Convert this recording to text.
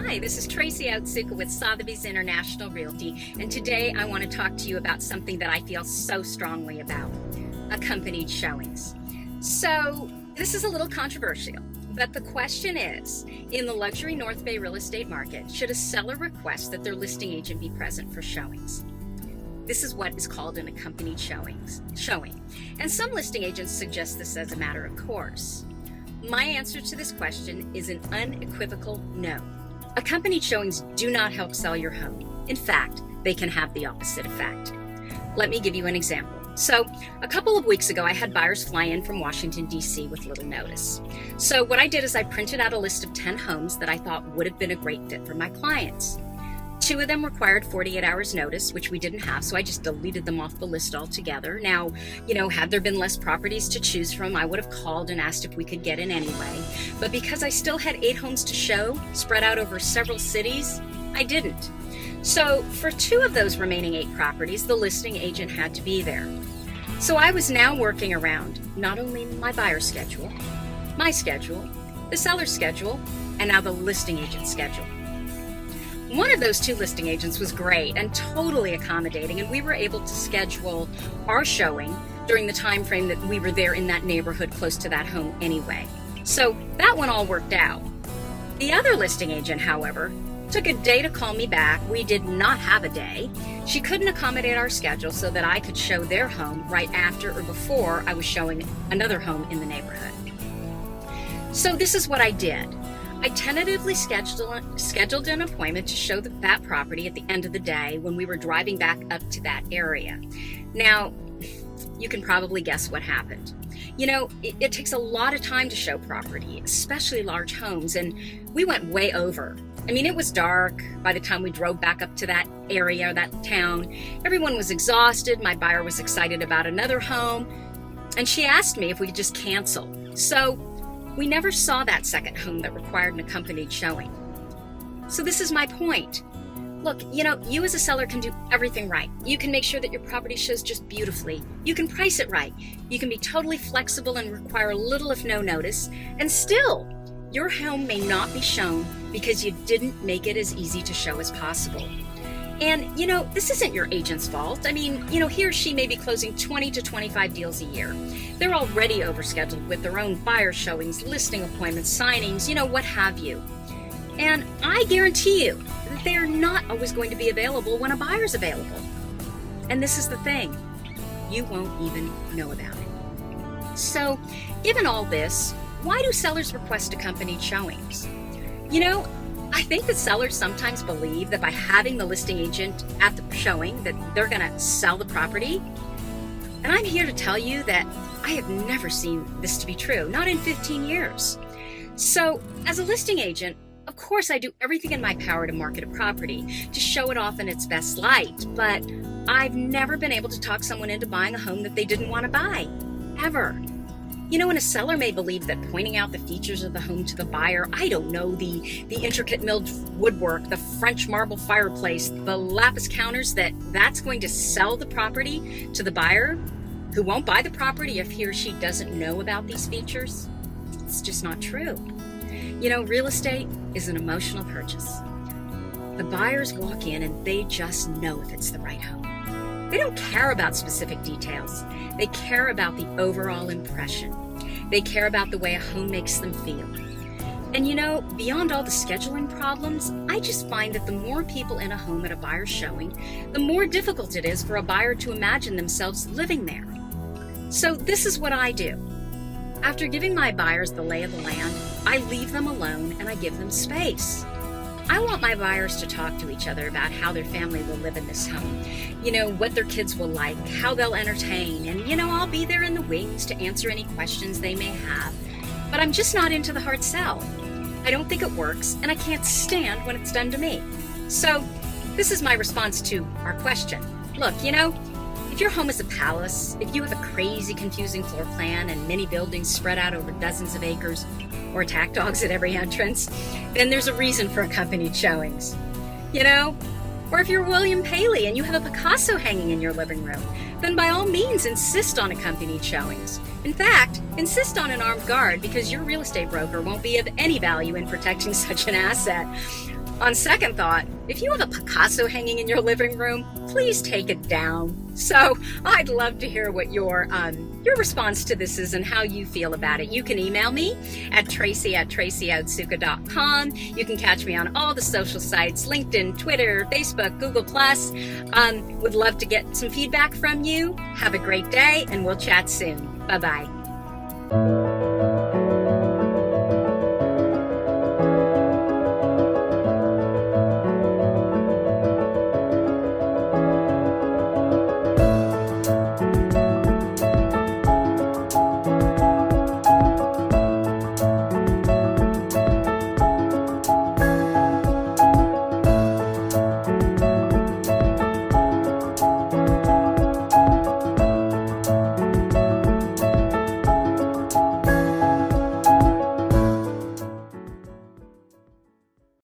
Hi, this is Tracy Otsuka with Sotheby's International Realty, and today I want to talk to you about something that I feel so strongly about: accompanied showings. So, this is a little controversial, but the question is, in the luxury North Bay real estate market, should a seller request that their listing agent be present for showings? This is what is called an accompanied showing, and some listing agents suggest this as a matter of course. My answer to this question is an unequivocal no. Accompanied showings do not help sell your home. In fact, they can have the opposite effect. Let me give you an example. So, a couple of weeks ago, I had buyers fly in from Washington, D.C. with little notice. So what I did is I printed out a list of 10 homes that I thought would have been a great fit for my clients. 2 of them required 48 hours notice, which we didn't have, so I just deleted them off the list altogether. Now, had there been less properties to choose from, I would have called and asked if we could get in anyway. But because I still had 8 homes to show, spread out over several cities, I didn't. So for 2 of those remaining 8 properties, the listing agent had to be there. So I was now working around not only my buyer's schedule, my schedule, the seller's schedule, and now the listing agent's schedule. One of those 2 listing agents was great and totally accommodating, and we were able to schedule our showing during the time frame that we were there in that neighborhood close to that home anyway. So that one all worked out. The other listing agent, however, took a day to call me back. We did not have a day. She couldn't accommodate our schedule so that I could show their home right after or before I was showing another home in the neighborhood. So this is what I did. I tentatively scheduled an appointment to show that property at the end of the day when we were driving back up to that area. Now, you can probably guess what happened. It takes a lot of time to show property, especially large homes, and we went way over. It was dark by the time we drove back up to that area, that town. Everyone was exhausted. My buyer was excited about another home, and she asked me if we could just cancel. So we never saw that second home that required an accompanied showing. So this is my point. Look, you as a seller can do everything right. You can make sure that your property shows just beautifully. You can price it right. You can be totally flexible and require little if no notice. And still, your home may not be shown because you didn't make it as easy to show as possible. And, this isn't your agent's fault. He or she may be closing 20 to 25 deals a year. They're already overscheduled with their own buyer showings, listing appointments, signings, what have you. And I guarantee you that they are not always going to be available when a buyer's available. And this is the thing, you won't even know about it. So, given all this, why do sellers request accompanied showings? I think that sellers sometimes believe that by having the listing agent at the showing that they're going to sell the property. And I'm here to tell you that I have never seen this to be true, not in 15 years. So as a listing agent, of course I do everything in my power to market a property, to show it off in its best light, but I've never been able to talk someone into buying a home that they didn't want to buy, ever. And a seller may believe that pointing out the features of the home to the buyer, the intricate milled woodwork, the French marble fireplace, the lapis counters, that's going to sell the property to the buyer who won't buy the property if he or she doesn't know about these features. It's just not true. Real estate is an emotional purchase. The buyers walk in and they just know if it's the right home. They don't care about specific details. They care about the overall impression. They care about the way a home makes them feel. And beyond all the scheduling problems, I just find that the more people in a home at a buyer's showing, the more difficult it is for a buyer to imagine themselves living there. So this is what I do. After giving my buyers the lay of the land, I leave them alone and I give them space. I want my buyers to talk to each other about how their family will live in this home, what their kids will like, how they'll entertain, and I'll be there in the wings to answer any questions they may have. But I'm just not into the hard sell. I don't think it works, and I can't stand when it's done to me. So this is my response to our question. Look, if your home is a palace, if you have a crazy, confusing floor plan and many buildings spread out over dozens of acres, or attack dogs at every entrance, then there's a reason for accompanied showings. Or if you're William Paley and you have a Picasso hanging in your living room, then by all means insist on accompanied showings. In fact, insist on an armed guard because your real estate broker won't be of any value in protecting such an asset. On second thought, if you have a Picasso hanging in your living room, please take it down. So I'd love to hear what your response to this is and how you feel about it. You can email me at tracy@tracyotsuka.com. You can catch me on all the social sites, LinkedIn, Twitter, Facebook, Google+. Would love to get some feedback from you. Have a great day, and we'll chat soon. Bye-bye.